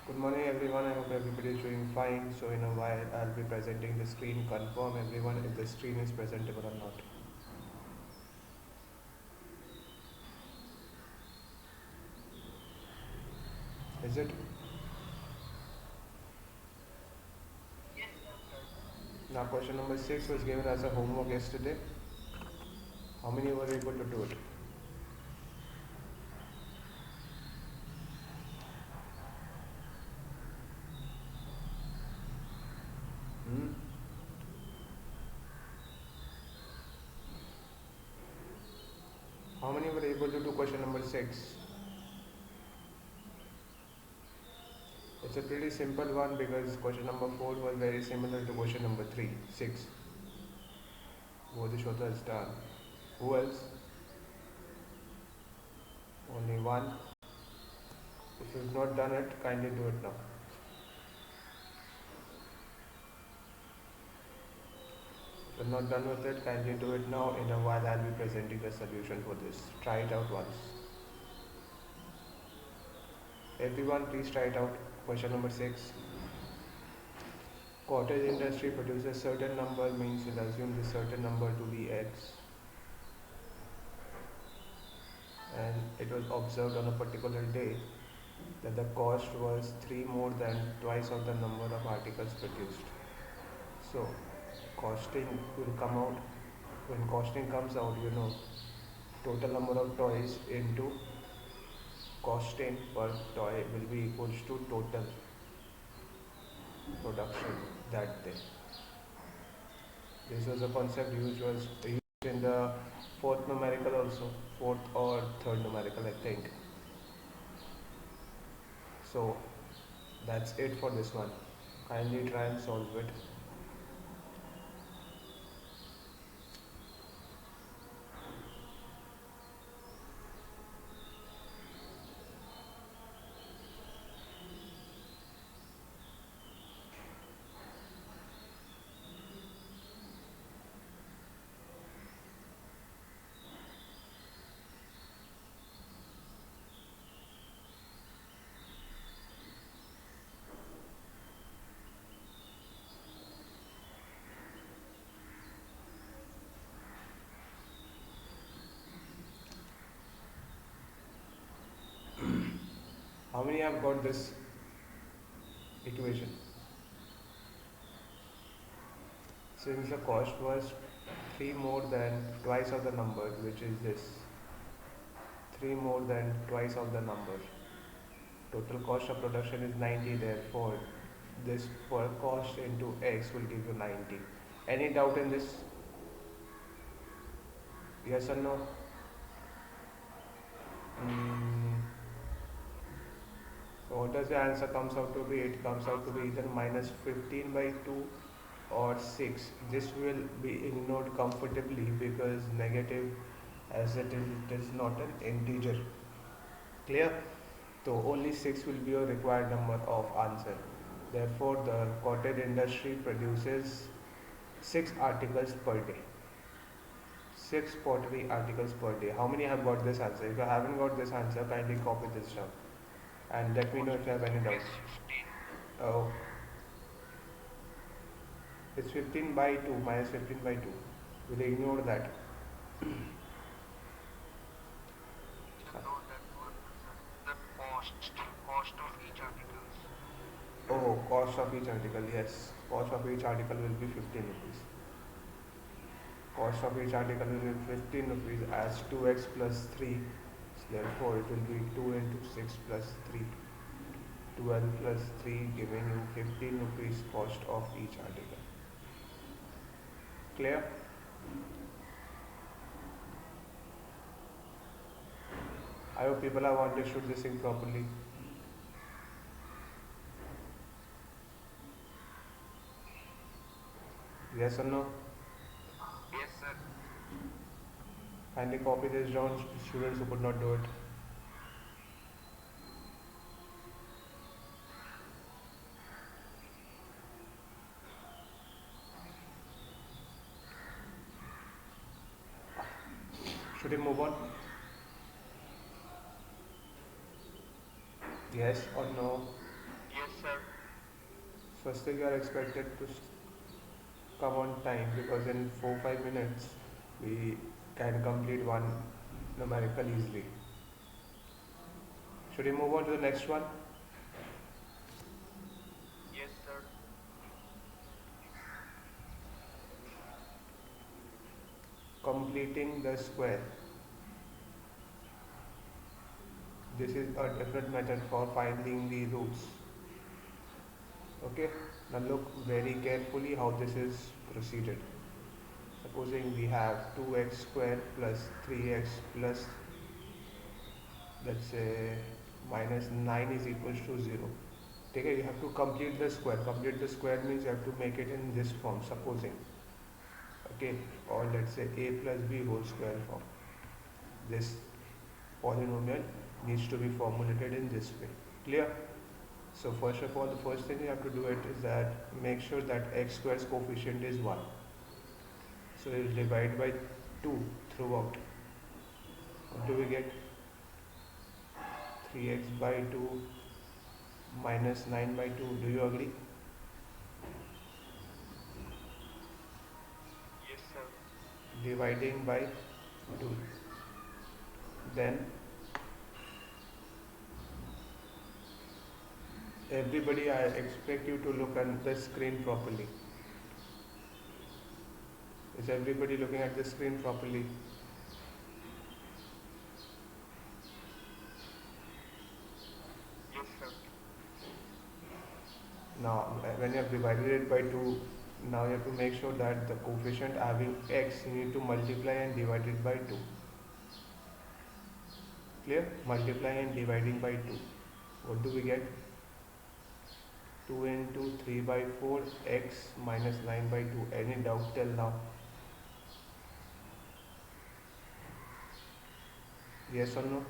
Good morning everyone, I hope everybody is doing fine. So in a while I'll be presenting the screen, confirm everyone if the screen is presentable or not. Is it? Now question number 6 was given as a homework yesterday. How many were able to do it? Hmm? How many were able to do question number 6? It's a pretty simple one because question number 4 was very similar to question number 3. 6. Bodhisattva is done. Who else? Only one. If you've not done it, kindly do it now. If you're not done with it, kindly do it now. In a while, I'll be presenting the solution for this. Try it out once. Everyone, please try it out. Question number 6. Cottage industry produces certain number means it assumes a certain number to be X, and it was observed on a particular day that the cost was 3 more than twice of the number of articles produced. So, costing will come out. When costing comes out, total number of toys into costing per toy will be equals to total production that day. This was a concept used in the fourth numerical also, fourth or third numerical I think. So that's it for this one. Kindly try and solve it. How many have got this equation? Since the cost was 3 more than twice of the number, which is this, 3 more than twice of the number. Total cost of production is 90, therefore this per cost into X will give you 90. Any doubt in this? Yes or no? Mm, so what does the answer comes out to be? It comes out to be either minus 15 by 2 or 6. This will be ignored comfortably because negative as it is not an integer. Clear? So only 6 will be a required number of answer. Therefore the cottage industry produces 6 articles per day. 6 pottery articles per day. How many have got this answer? If you haven't got this answer, kindly copy this down and let me know if you have any doubts. Oh, it's 15 by 2 minus 15 by 2. We'll ignore that. Oh, cost of each article. Yes, cost of each article will be 15 rupees. Cost of each article will be 15 rupees as 2x plus 3. Therefore, it will be 2 into 6 plus 3. 12 plus 3 giving you 15 rupees cost of each article. Clear? I hope people have understood this thing properly. Yes or no? Kindly copy this down, students who could not do it. Should we move on? Yes or no? First thing, you are expected to come on time because in 4-5 minutes we can complete one numerical easily. Should we move on to the next one? Completing the square. This is a different method for finding the roots. Okay, now look very carefully how this is proceeded. Supposing we have 2x square plus 3x plus, let's say, minus 9 is equals to 0. Okay, you have to complete the square. Complete the square means you have to make it in this form, supposing. Okay, or let's say a plus b whole square form. This polynomial needs to be formulated in this way. Clear? So first of all, the first thing you have to do it is that make sure that x square's coefficient is 1. So we will divide by 2 throughout. What do we get? 3x by 2 minus 9 by 2. Do you agree? Dividing by 2. Then everybody, I expect you to look at the screen properly. Is everybody looking at the screen properly? Now, when you have divided it by 2, now you have to make sure that the coefficient having x, you need to multiply and divide it by 2. Clear? Multiplying and dividing by 2. What do we get? 2 into 3 by 4 x minus 9 by 2. Any doubt till now? Yes or no?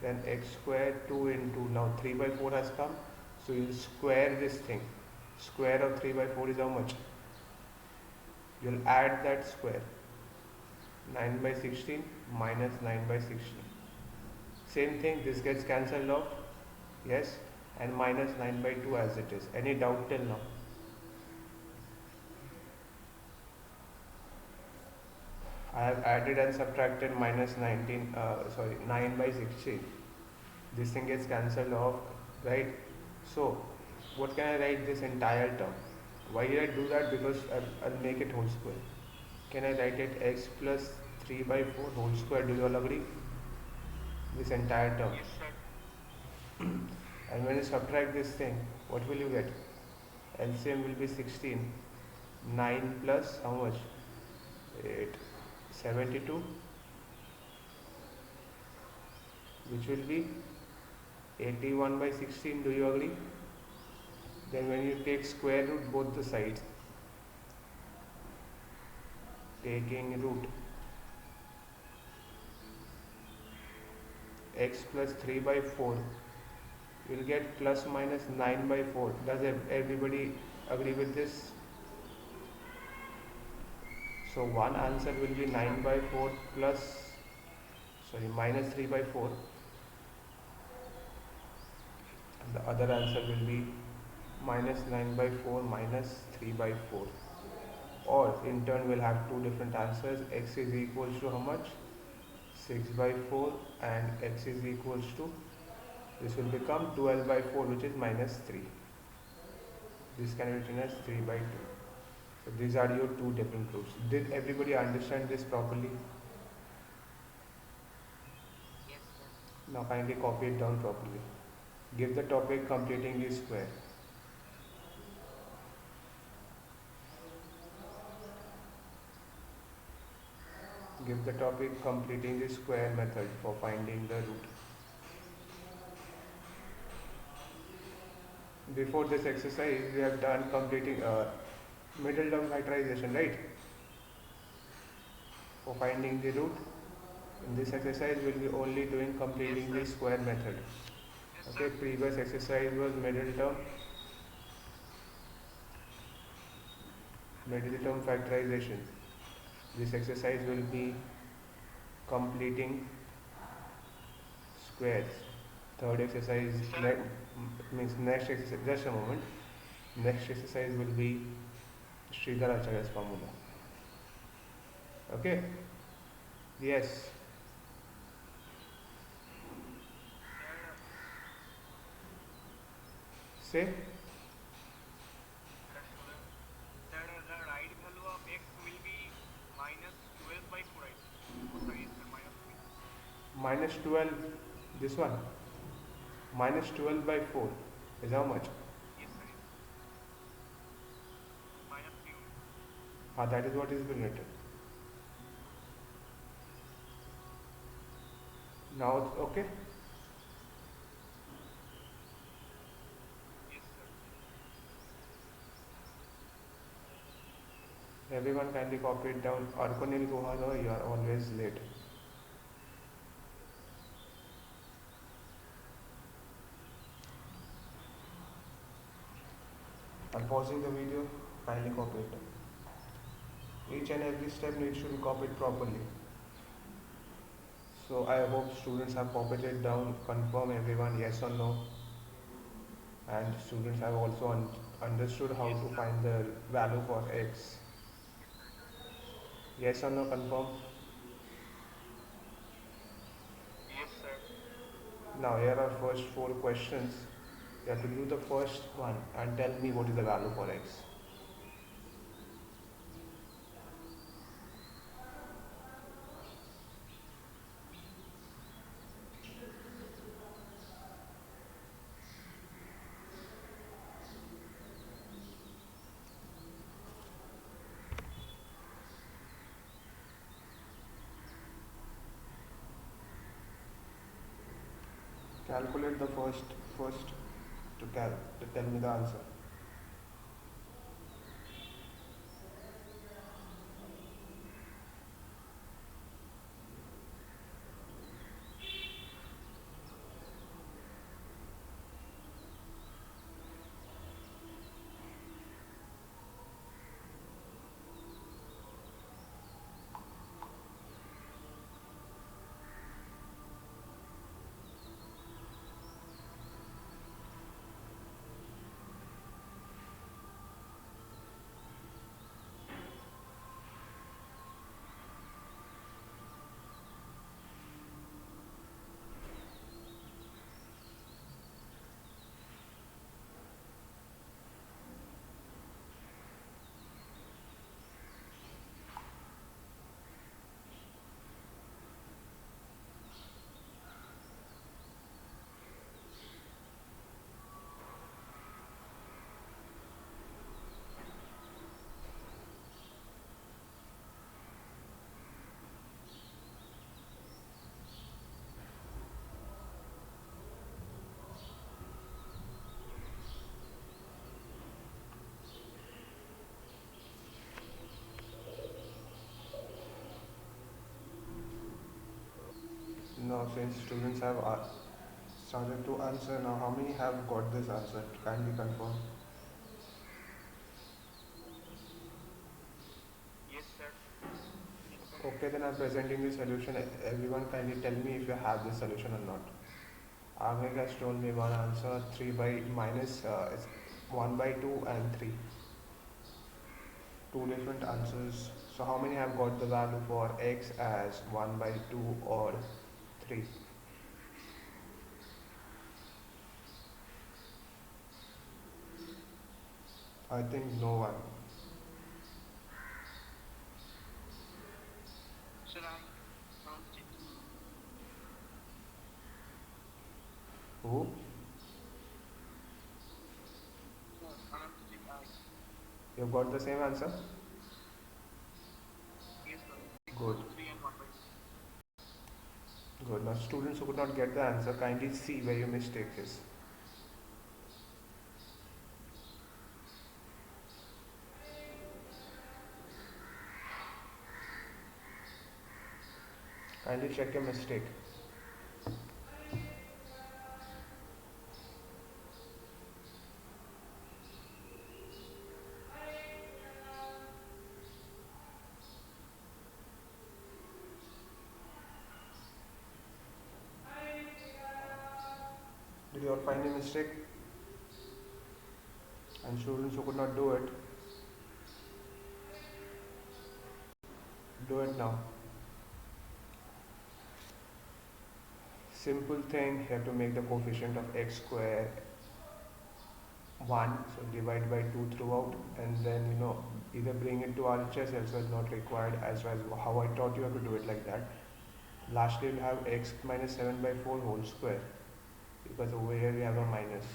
Then x square 2 into, now 3 by 4 has come, so you'll square this thing. Square of 3 by 4 is how much? You'll add that square. 9 by 16 minus 9 by 16. Same thing, this gets cancelled off. Yes, and minus 9 by 2 as it is. Any doubt till now? I have added and subtracted minus 9 by 16. This thing gets cancelled off, right? So, what can I write this entire term? Why did I do that? Because I'll make it whole square. Can I write it x plus 3 by 4 whole square? Do you all agree? This entire term. And when you subtract this thing, what will you get? LCM will be 16. 9 plus how much? 8. 72, which will be 81 by 16. Do you agree? Then when you take square root both the sides, taking root, x plus 3 by 4, you will get plus minus 9 by 4. Does everybody agree with this? So one answer will be 9 by 4 minus 3 by 4. And the other answer will be minus 9 by 4 minus 3 by 4. Or in turn we'll have two different answers. X is equals to how much? 6 by 4, and x is equals to, this will become 12 by 4, which is minus 3. This can be written as 3 by 2. So these are your two different proofs. Did everybody understand this properly? Yes, sir. Now kindly copy it down properly. Give the topic completing the square. Give the topic completing the square method for finding the root. Before this exercise, we have done completing middle term factorization, right? For finding the root. In this exercise, we will be only doing completing the square method. Okay, previous exercise was middle term factorization. This exercise will be completing squares. Third exercise means next exercise. Just a moment. Next exercise will be Sridhar Acharya's formula. Okay? Yes. Say. Minus 12. This one. Minus 12 by 4 is how much? Ah, that is what is been written. Now it's okay. Everyone kindly copy it down. Arkonil Guhalo, you are always late. I'm pausing the video. Kindly copy it. Each and every step needs to be copied properly. So I hope students have copied it down. Confirm everyone yes or no. And students have also understood how to find the value for x. Yes or no, confirm. Now here are first four questions. You have to do the first one and tell me what is the value for x. Calculate the first to tell me the answer. Now since students have started to answer, now how many have got this answer? Kindly confirm. Okay, then I'm presenting the solution. Everyone kindly tell me if you have this solution or not. Agnek has told me one answer 3 by minus 1 by 2 and 3. Two different answers. So how many have got the value for x as 1 by 2 or 3? I think no one. Who? You've got the same answer? Good. Good. Now students who could not get the answer, kindly see where your mistake is. Kindly check your mistake. Did you all find a mistake? And students who could not do it, do it now. Simple thing, you have to make the coefficient of x square 1, so divide by 2 throughout, and then either bring it to RHS, else was not required, as well as how I taught you how to do it like that. Lastly, you'll have x minus 7 by 4 whole square, because over here we have a minus,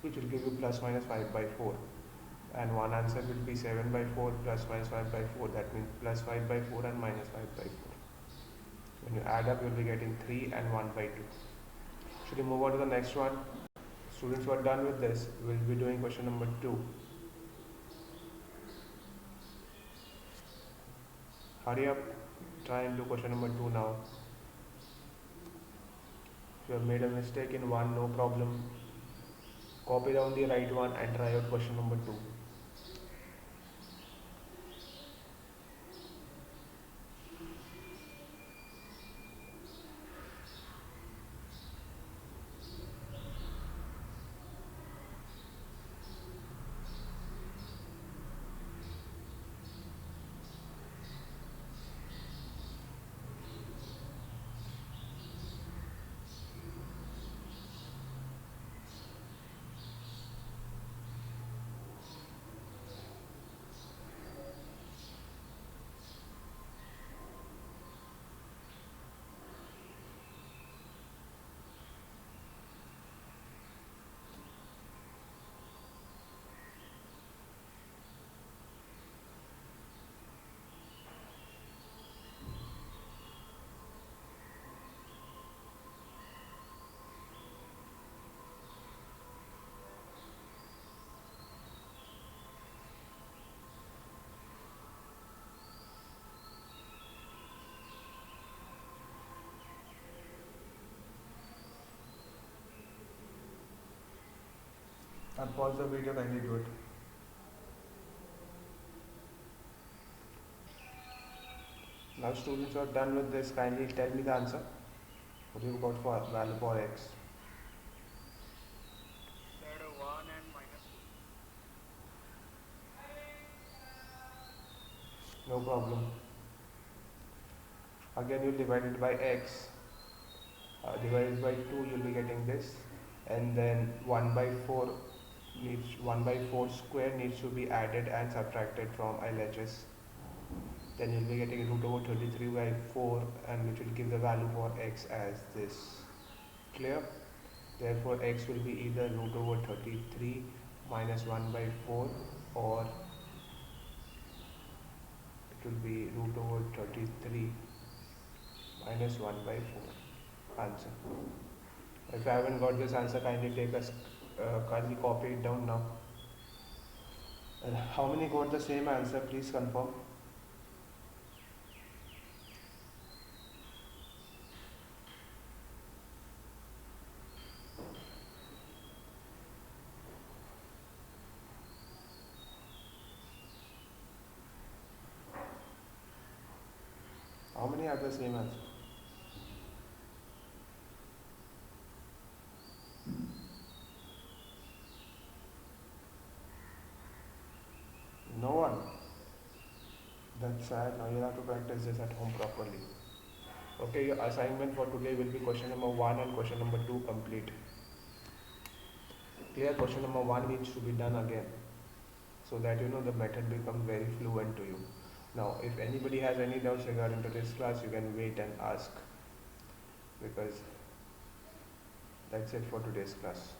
which will give you plus minus 5 by 4. And one answer will be 7 by 4 plus minus 5 by 4, that means plus 5 by 4 and minus 5 by 4. When you add up, you'll be getting 3 and 1 by 2. Should we move on to the next one? Students who are done with this will be doing question number 2. Hurry up, try and do question number 2 now. If you have made a mistake in one, no problem. Copy down the right one and try out question number 2. And pause the video, kindly do it. Now students who are done with this, kindly tell me the answer. What you got for value for x? That 1 and minus 2. No problem. Again you divide it by x. Divided by 2, you'll be getting this. And then 1 by 4 square needs to be added and subtracted from LHS. Then you'll be getting root over 33 by 4, and which will give the value for x as this. Clear? Therefore x will be either root over 33 minus 1 by 4, or it will be root over 33 minus 1 by 4. Answer. If I haven't got this answer, kindly copy it down now. How many got the same answer? Please confirm. How many have the same answer? No one. That's sad. Now you'll have to practice this at home properly. Okay, your assignment for today will be question number 1 and question number 2 complete. Clear? Question number 1 needs to be done again, so that the method becomes very fluent to you. Now, if anybody has any doubts regarding today's class, you can wait and ask, because that's it for today's class.